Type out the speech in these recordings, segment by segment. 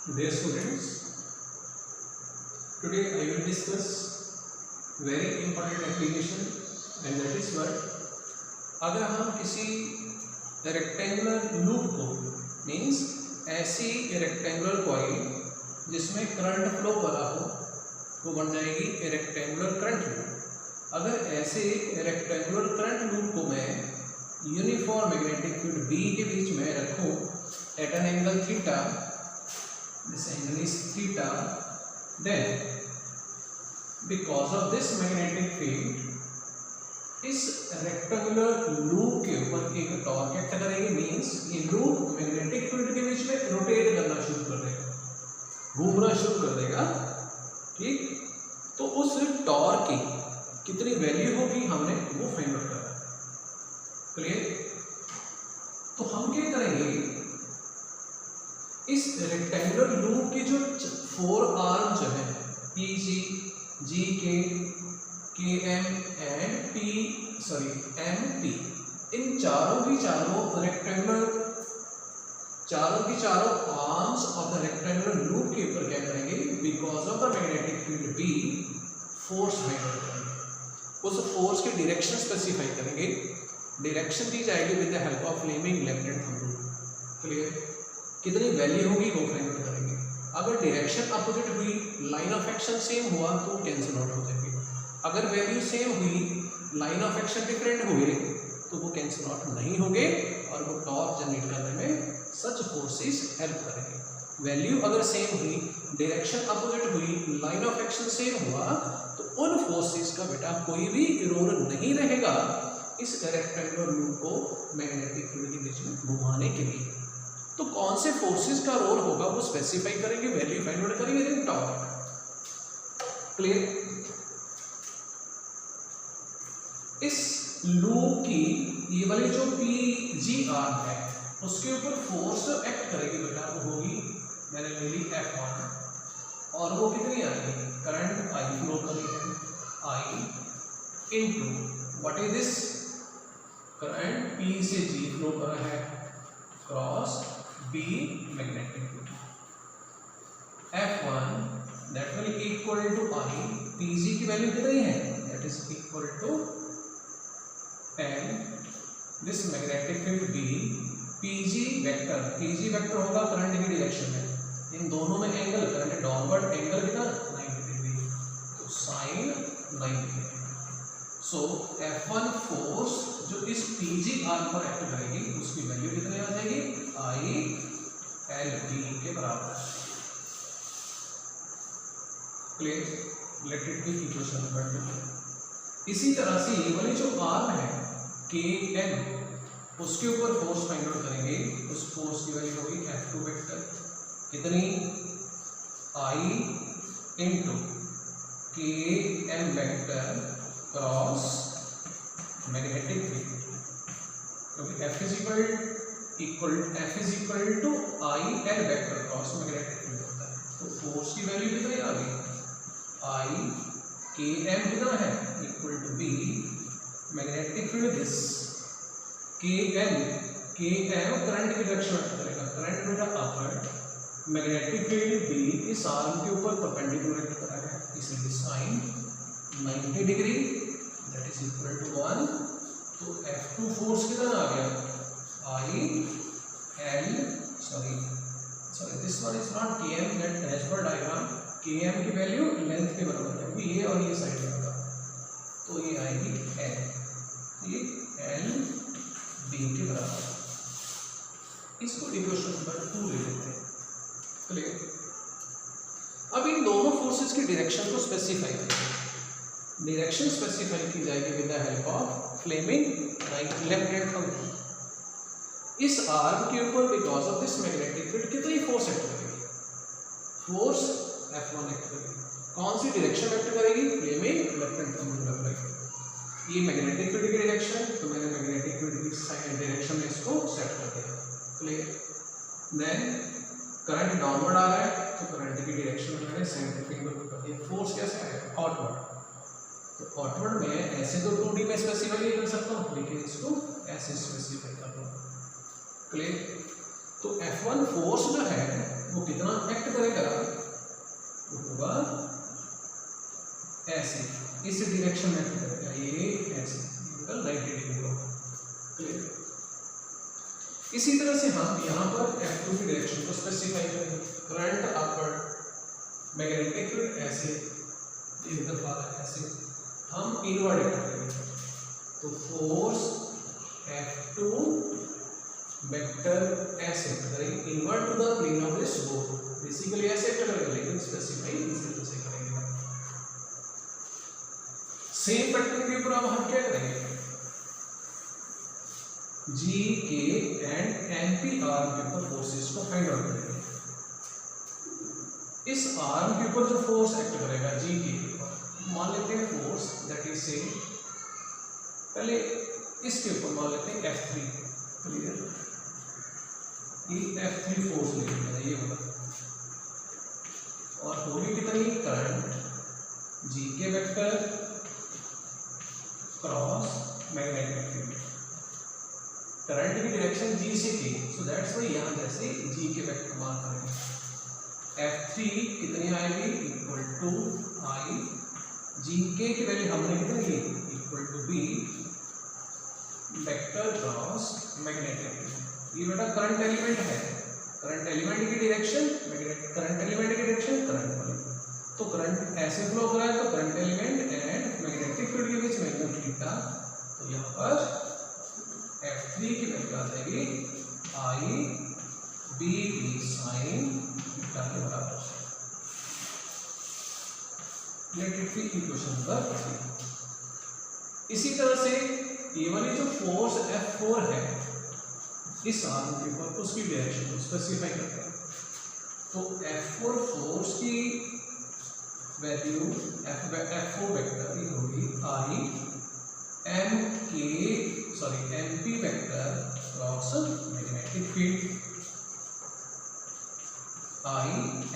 Dear students, today I will discuss very important application and that is what अगर हम किसी rectangular loop को means ऐसी rectangular coil जिसमें करंट फ्लो करा हो वो बन जाएगी रेक्टेंगुलर करंट लूप। अगर ऐसे रेक्टेंगुलर करंट लूप को मैं यूनिफॉर्म मैग्नेटिक फील्ड B के बीच में रखूं at an angle theta, this angle is theta, then because of this magnetic field इस रेक्टेंगुलर लूप के ऊपर एक टॉर्क एक्ट करेगी। मींस ये लूप मैग्नेटिक फील्ड के बीच में रोटेट करना शुरू कर देगा, घूमना शुरू कर देगा। ठीक, तो उस टॉर्क की कितनी वैल्यू होगी हमने वो फाइंड आउट करना है। क्लियर? तो हम क्या करेंगे, इस रेक्टेंगुलर लूप की जो 4 आर्म जो है PG, GK, KM and MP, इन चारों की चारों arms of the rectangular loop के ऊपर क्या करेंगे, because of the magnetic field B force find out करेंगे। उस फोर्स की डायरेक्शन स्पेसिफाई करेंगे। डायरेक्शन दी जाएगी with the help of Fleming left hand thumb rule. Clear? कितनी वैल्यू होगी वो फाइंड आउट करेंगे। अगर डायरेक्शन अपोजिट हुई, लाइन ऑफ एक्शन सेम हुआ तो कैंसिल आउट हो जाएगी। अगर वैल्यू सेम हुई, लाइन ऑफ एक्शन डिफरेंट हुए तो वो कैंसिल आउट नहीं होंगे और वो टॉर्क जनरेट करने में सच फोर्सेस हेल्प करेंगे। वैल्यू अगर सेम हुई, डायरेक्शन अपोजिट हुई, लाइन ऑफ एक्शन सेम हुआ तो उन फोर्सेस का बेटा कोई भी रोल नहीं रहेगा इस रेक्टेंगुलर लूप को मैग्नेटिक फील्ड के बीच में घुमाने के लिए। तो कौन से फोर्सेस का रोल होगा वो स्पेसिफाई करेंगे, वैल्यू फाइंड आउट करेंगे, देन टॉर्क। क्लियर? इस लूप की ये वाली जो PG आर्म है उसके ऊपर फोर्स एक्ट करेगी बेटा, वो होगी मैंने ले ली F1 और वो कितनी आएगी, करंट I फ्लो करी है, I into what is this, current P से G फ्लो कर रहा है cross B magnetic field. F1 that will equal to I, PG की वैल्यू कितनी है, that is equal to 10 this magnetic field B, PG vector होगा current की direction में, इन दोनों में एंगल, करंट डाउनवर्ड एंगल कितना 90 डिग्री, तो साइन 90 डिग्री। सो F1 फोर्स जो इस PG आर्म पर एक्ट करेगी उसकी वैल्यू कितनी आ जाएगी, I LB के बराबर। Clear? Late it be equation number 2। इसी तरह से ये वाली जो आर्म है KM उसके ऊपर फोर्स फाइंड आउट करेंगे। उस फोर्स की वैल्यू होगी F2 वेक्टर कितनी, I into KM vector cross magnetic field, क्योंकि F is equal to I L vector cross magnetic field होता है। तो फोर्स की वैल्यू कितनी आ गई, I KM कितना है equal to B magnetic field this KM current की डायरेक्शन में करेगा, करंट बेटा अपवर्ड, मैग्नेटिक फील्ड B इस आर्म के ऊपर परपेंडिकुलर एक्ट कर रहा है, इसलिए sine 90 degree that is equal to 1। तो F2 फोर्स कितना आ गया, this one is not KM, that edge पर डायग्राम KM की वैल्यू लेंथ के बराबर है, क्योंकि ये और ये साइड में होगा, तो ये आएगी L, ये LB के बराबर। इसको इक्वेशन नंबर 2 ले लेते हैं। क्लियर? अब इन दोनों फोर्सेस की डायरेक्शन को स्पेसिफाई करेंगे। डायरेक्शन स्पेसिफाई की जाएगी with the help of Fleming left hand thumb rule. इस आर्म के ऊपर because of this magnetic field कितनी फोर्स एक्ट करेगी, फोर्स F1 एक्ट करेगी। कौन सी डायरेक्शन एक्ट करेगी, Fleming left hand thumb rule apply करेगी। ये मैग्नेटिक फील्ड की डायरेक्शन, तो मैंने मैग्नेटिक फील्ड की डायरेक्शन में इसको सेट कर दिया। क्लियर? देन करंट डाउनवर्ड आ रहा है तो करंट की डायरेक्शन में मैंने सेंटर फिंगर को कर दिया। फोर्स कैसे आएगा, आउटवर्ड, तो आउटवर्ड में ऐसे तो 2D में स्पेसिफाई नहीं कर सकता हूँ, लेकिन इसको ऐसे स्पेसिफाई कर रहा हूँ। क्लियर? तो F1 फोर्स जो है वो कितना एक्ट करेगा, वो होगा ऐसे, इस डायरेक्शन में एक्ट करेगा, ये ऐसे 90 डिग्री होगा। क्लियर। इसी तरह से हम यहाँ पर F2 की डायरेक्शन को स्पेसिफाई करेंगे। करंट अपवर्ड, मैग्नेटिक फील्ड ऐसे, इस तरफ ऐसे, हम इनवर्ट करेंगे। तो फोर्स F2 वेक्टर ऐसे करेंगे invert to the plane of this board, basically ऐसे करेंगे, लेकिन स्पेसिफाई इस तरह से करेंगे। सेम पैटर्न के ऊपर अब हम क्या करेंगे, जी के एंड एनपी आर्म के ऊपर फोर्सेस को फाइंड आउट करेंगे। इस आर्म के ऊपर जो फोर्स एक्ट करेगा जी के ऊपर, मान लेते हैं फोर्स दैट इज से, पहले इसके ऊपर मान लेते हैं F3। क्लियर। ये F3 फोर्स लेंगे, ये होगा, और होगी कितनी, करंट जी के vector cross magnetic field, current की डायरेक्शन जी से के, सो दैट्स व्हाई यहां जैसे जी के वेक्टर मार्क करेंगे। F3 कितनी आएगी, equal to I, ji K की वैल्यू हमने कितनी ली, equal to b vector cross magnetic field. ये बेटा करंट एलिमेंट है, करंट एलिमेंट की डायरेक्शन मैग्नेटिक, करंट एलिमेंट की डायरेक्शन करंट वाली, तो करंट ऐसे फ्लो कर रहा है, तो current element and magnetic field के बीच में एंगल थीटा, तो यहाँ पर F3 की वैल्यू आ जाएगी आई बी की साइन थीटा के बराबर। Let it be equation number 3। इसी तरह से ये वाली जो फोर्स F4 है इस आर्म के ऊपर, उसकी डायरेक्शन को स्पेसिफाई करते हैं। तो F4 फोर्स की वैल्यू F4 वेक्टर की होगी I M P vector cross magnetic field. I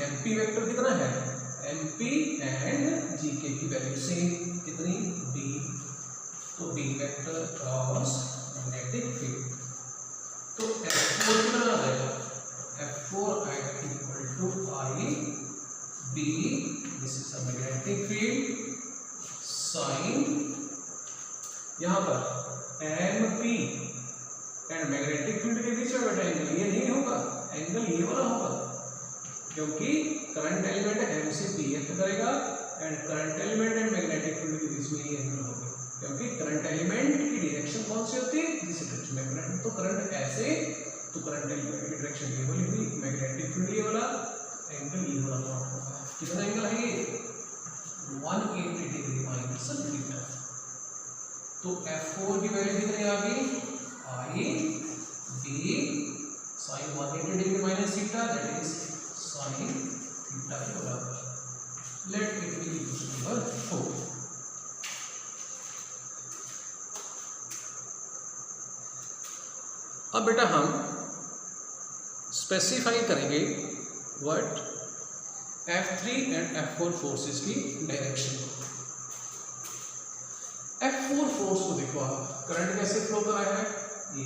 M P vector कितना है, M P and G K की वैल्यू सेम, कितनी, बी, तो B vector cross magnetic field. तो F4 कितना आ जाएगा, F4 आएगा equal to I B, this is a magnetic field, sine, यहाँ पर M P and magnetic field के बीच में बेटा एंगल ये नहीं होगा, एंगल ये वाला होगा, क्योंकि करंट एलिमेंट एम से पी एक्ट करेगा and current element and magnetic field के बीच में ये एंगल होगा, क्योंकि करंट एलिमेंट की डायरेक्शन कौन सी होती है, दिस डायरेक्शन में करंट, तो करंट ऐसे, तो करंट एलिमेंट की डायरेक्शन ये वाली हुई, मैग्नेटिक फील्ड ये वाला, एंगल ये वाला होगा। कितना एंगल है ये, 180 डिग्री माइनस थीटा। तो F4 की वैल्यू कितनी आ गई, I b sine 180 degree minus theta, that is sine theta के बराबर। Let it be equation number 4। अब बेटा हम स्पेसिफाई करेंगे what F3 and F4 forces की डायरेक्शन। F4 फोर्स को देखो आप, करंट कैसे फ्लो कर रहा है, ये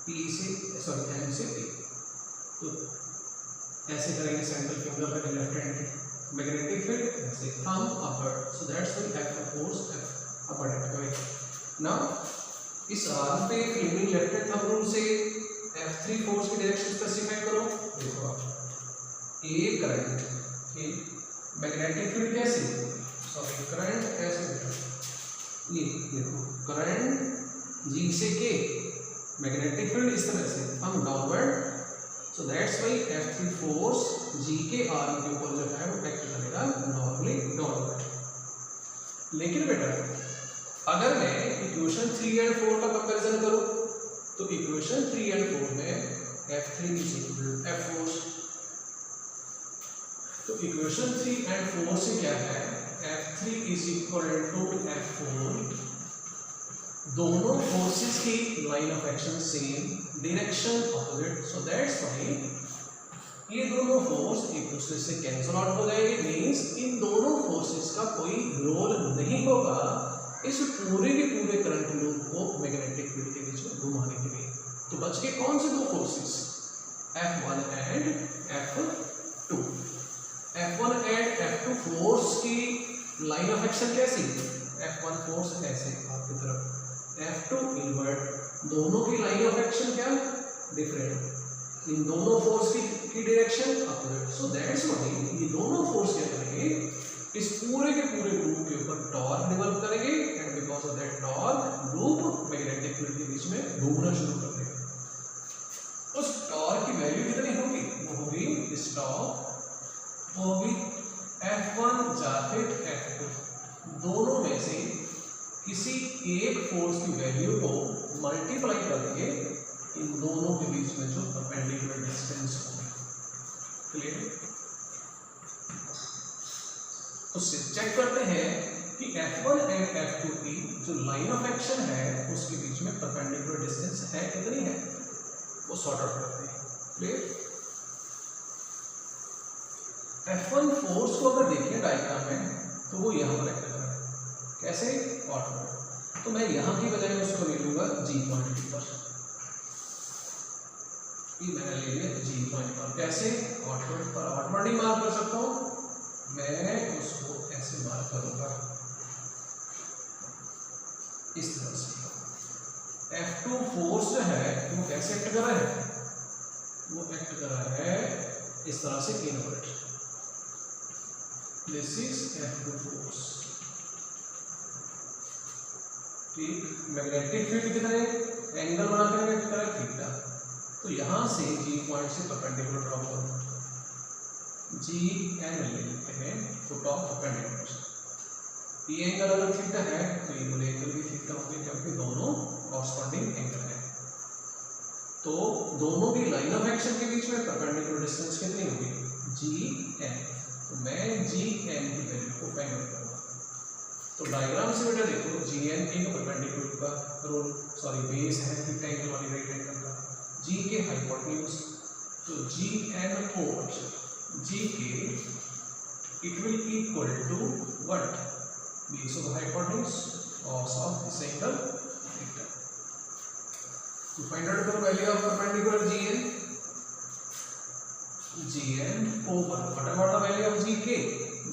P से सॉरी M से P, तो ऐसे करेंगे सेंट्रल फिंगर पे लेफ्ट हैंड के, मैग्नेटिक फील्ड ऐसे thumb upward, so that's why F force upward act करेगा। नाउ इस आर्म पे Fleming left hand thumb rule से F3 फोर्स की डायरेक्शन स्पेसिफाई करो। देखो आप, ए करंट, मैग्नेटिक फील्ड कैसे, सॉरी करंट ऐसे, ये देखो करंट जी से के, मैग्नेटिक फील्ड इस तरह से, हम downward, so that's why F3 force जी के आर्म के ऊपर जो है वो एक्ट करेगा नॉर्मली डाउनवर्ड। लेकिन बेटा अगर मैं इक्वेशन 3 एंड 4 का कंपैरिजन करूं, तो इक्वेशन 3 एंड 4 में F3 is equal to F force, तो इक्वेशन 3 एंड 4 से क्या है, F3 is equal to F4, दोनों फोर्सेस की line of action same, direction opposite, so that's why ये दोनों फोर्स एक दूसरे से कैंसिल आउट हो जाएंगे, मींस इन दोनों फोर्सेस का कोई रोल नहीं होगा इस पूरे के पूरे करंट लूप को मैग्नेटिक फील्ड के बीच में घुमाने के लिए। तो बच के कौन से दो forces, F1 and F2। F1 and F2 force की लाइन ऑफ एक्शन कैसी, F1 फोर्स ऐसे आपकी तरफ, F2 इनवर्ट, दोनों की लाइन ऑफ एक्शन क्या डिफरेंट, इन दोनों फोर्स की direction upward. So that's what ये दोनों फोर्स क्या करेंगे, इस पूरे के पूरे ग्रुप के ऊपर टॉर्क डेवलप करेंगे and because of that torque group magnetic field के बीच में घूमना शुरू कर देगा। उस टॉर्क की वैल्यू कितनी होगी, वो होगी इस टॉर्क वो होगी F1 या फिर F2, दोनों में से किसी एक फोर्स की वैल्यू को मल्टीप्लाई करके इन दोनों के बीच में जो परपेंडिकुलर डिस्टेंस होगी। क्लियर? तो चेक करते हैं कि F1 एंड F2 की जो लाइन ऑफ एक्शन है उसके बीच में परपेंडिकुलर डिस्टेंस है कितनी है, वो सॉर्ट आउट करते हैं। क्लियर? F1 फोर्स को अगर देखिए डायग्राम में तो वो यहाँ पर एक्ट कर रहा है, कैसे आउटवर्ड, तो मैं यहाँ की बजाय उसको ले लूंगा G पॉइंट पर, ये मैंने ले लिया G पॉइंट पर, कैसे आउटवर्ड पर, आउटवर्ड ही मार्क कर सकता हूँ मैं, उसको ऐसे मार्क करूंगा इस तरह से। F2 फोर्स जो है वो कैसे एक्ट कर रहा है, वो एक्ट कर रहा है इस तरह से invert, this is F2 force. ठीक, मैग्नेटिक फील्ड कितने एंगल बनाकर एक्ट कर रहा है थीटा, तो यहां से G पॉइंट से परपेंडिकुलर ड्रॉ करो, GN ले लेते हैं, फुट ऑफ परपेंडिकुलर, ये एंगल अगर थीटा है तो ये वाला एंगल भी थीटा होगा क्योंकि दोनों कॉरस्पॉन्डिंग एंगल है। तो दोनों की लाइन ऑफ एक्शन के बीच में परपेंडिकुलर डिस्टेंस कितनी होगी, GN, तो मैं GN की वैल्यू को फाइंड आउट करूंगा। तो डायग्राम से बेटा देखो GN एक परपेंडिकुलर का रोल सॉरी बेस है थीटा एंगल वाली राइट एंगल का, G के हाइपोटेन्यूज, तो GN over GK it will equal to what, base of the hypotenuse cos of this angle theta। to find out the value of perpendicular GN over what about the value of GK,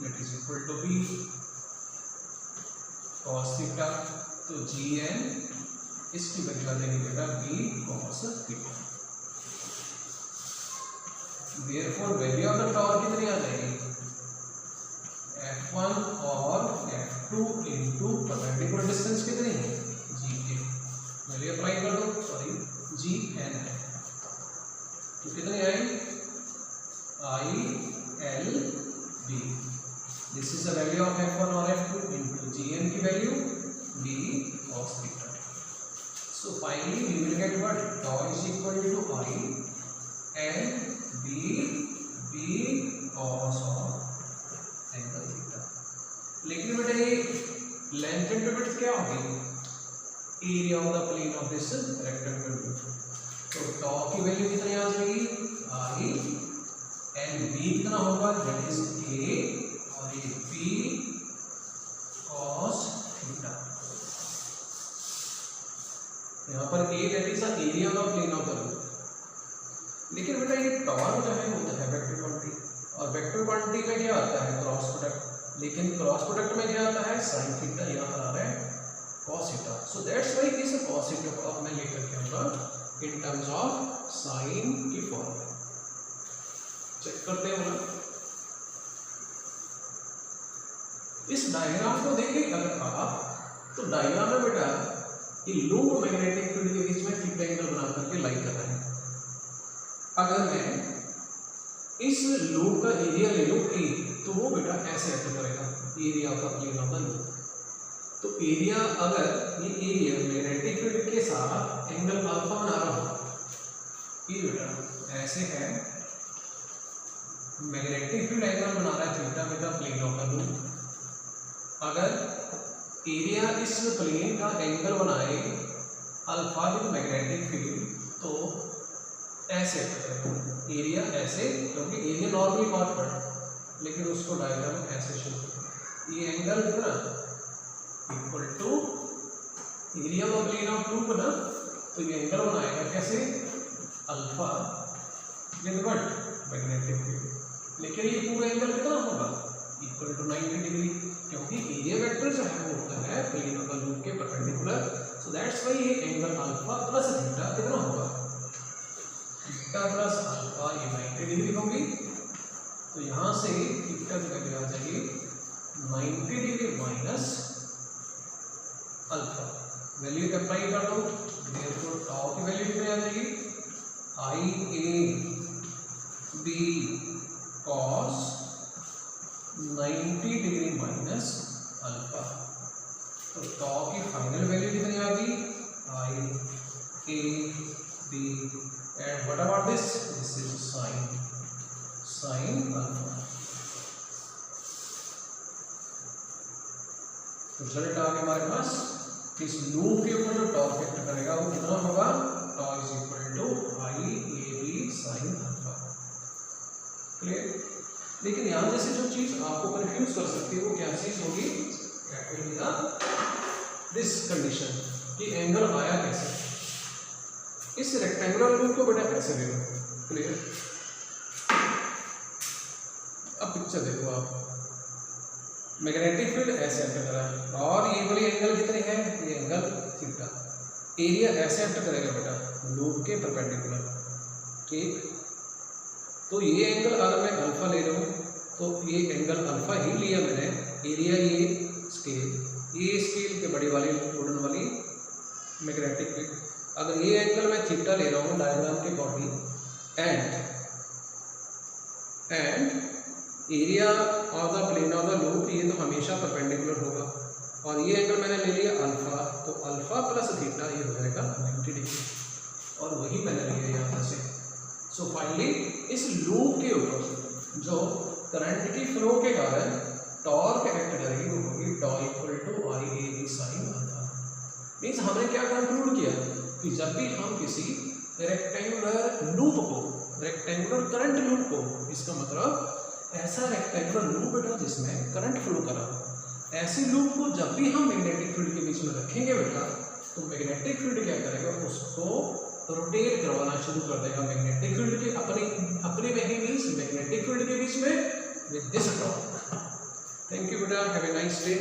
that is equal to B cos theta, तो GN इसकी value आ जाएगी बेटा B cos theta, therefore value of the torque कितनी आ जाएगी, F1 और F2 into perpendicular distance कितनी है GK, वैल्यू अप्लाई कर दो, सॉरी GN है, तो कितनी आई ILB, this is the value of F1 और F2 into GN की value B cos theta। So finally we will get what, tau is equal to I and B cos of angle theta. लेकिन बेटा ये length into width क्या होगी, area of the plane of this rectangle, तो टॉ की value कितनी आ जाएगी I एंड B कितना होगा, दैट इज A और ये B cos थीटा। यहाँ पर A that is the area of the plane of the roof. लेकिन बेटा ये टॉर्क जो है होता है वेक्टर क्वांटिटी, और वेक्टर क्वांटिटी में क्या आता है क्रॉस प्रोडक्ट, लेकिन क्रॉस प्रोडक्ट में क्या आता है साइन थीटा, यहाँ पर आ रहा है cos theta. So that's why इस कॉस थीटा को अब मैं लेकर के आऊंगा इन टर्म्स ऑफ साइन की फॉर्म में। चेक करते हैं ना, इस डायग्राम को देखें अगर आप, तो डायग्राम में बेटा ये लूप मैग्नेटिक फील्ड के बीच में थीटा एंगल बना करके लाइन कर रहे हैं। अगर मैं इस लूप का एरिया ले लूं A, तो वो बेटा ऐसे एक्ट करेगा, area of the plane of the loop. तो एरिया, अगर ये एरिया मैग्नेटिक फील्ड के साथ एंगल अल्फा बना रहा हो, ये बेटा ऐसे है, मैग्नेटिक फील्ड एंगल बना रहा है theta with the plane of the loop. अगर एरिया इस प्लेन का एंगल बनाए अल्फा विद मैग्नेटिक फील्ड, तो ऐसे एरिया ऐसे, क्योंकि एरिया नॉर्मली कॉन्स्टेंट, लेकिन उसको डायग्राम में ऐसे शो करें, ये एंगल कितना equal to area of plane of loop ना, तो ये एंगल बनाएगा कैसे alpha with what magnetic field. लेकिन ये पूरा एंगल कितना होगा, इक्वल टू 90 डिग्री, क्योंकि एरिया वेक्टर जो है वो होता है प्लेन ऑफ द लूप के परपेंडिकुलर। सो दैट्स व्हाई ये एंगल अल्फा प्लस थीटा कितना होगा, थीटा प्लस अल्फा, ये 90 डिग्री होगी। तो यहाँ से थीटा की वैल्यू आ जाएगी 90 degree minus alpha, value apply कर दो, देयरफॉर टाउ की वैल्यू कितनी आ जाएगी, I A b cos 90 degree minus alpha. तो टाउ की फाइनल वैल्यू कितनी आ गई, I A b and what about this is sine alpha. Result आ गया हमारे पास, इस लूप के ऊपर जो टॉर्क एक्ट करेगा वो कितना होगा, torque is equal to I A B sine alpha. Clear. लेकिन यहाँ जैसे जो चीज आपको कंफ्यूज कर सकती है वो क्या चीज होगी, दिस कंडीशन कि एंगल आया कैसे। इस रेक्टेंगुलर लूप को बेटा ऐसे देखो, क्लियर। अब पिक्चर देखो आप, मैग्नेटिक फील्ड ऐसे एक्ट कर रहा है और ये वाली एंगल कितनी है, ये एंगल थीटा। एरिया ऐसे एक्ट करेगा बेटा लूप के परपेंडिकुलर, ठीक। तो ये एंगल अगर मैं अल्फा ले रहा हूँ तो ये एंगल अल्फा ही लिया मैंने, एरिया ये स्केल के बड़ी वाली वुडन वाली मैग्नेटिक फील्ड। अगर ये एंगल मैं थीटा ले रहा हूँ डायग्राम के according, and area of the plane of the loop ये तो हमेशा परपेंडिकुलर होगा, और ये एंगल मैंने ले लिया अल्फा, तो अल्फा प्लस थीटा ये हो जाएगा 90 डिग्री, और वही मैंने लिया यहाँ से। सो फाइनली इस लूप के ऊपर जो करंट की फ्लो के कारण टॉर्क एक्ट करेगी वो होगी tau equal to I A B sine alpha. Means हमने क्या कंक्लूड किया कि जब भी हम किसी रेक्टेंगुलर लूप को, रेक्टेंगुलर करंट लूप को, इसका मतलब ऐसा रेक्टेंगुलर लूप बेटा जिसमें करंट फ्लो करा, ऐसे लूप को जब भी हम मैग्नेटिक फील्ड के बीच में रखेंगे बेटा, तो मैग्नेटिक फील्ड क्या करेगा, उसको रोटेट करवाना शुरू कर देगा मैग्नेटिक फील्ड के अपने में ही, मीन्स मैग्नेटिक फील्ड के बीच में with this torque. Thank you बेटा, हैव ए नाइस डे।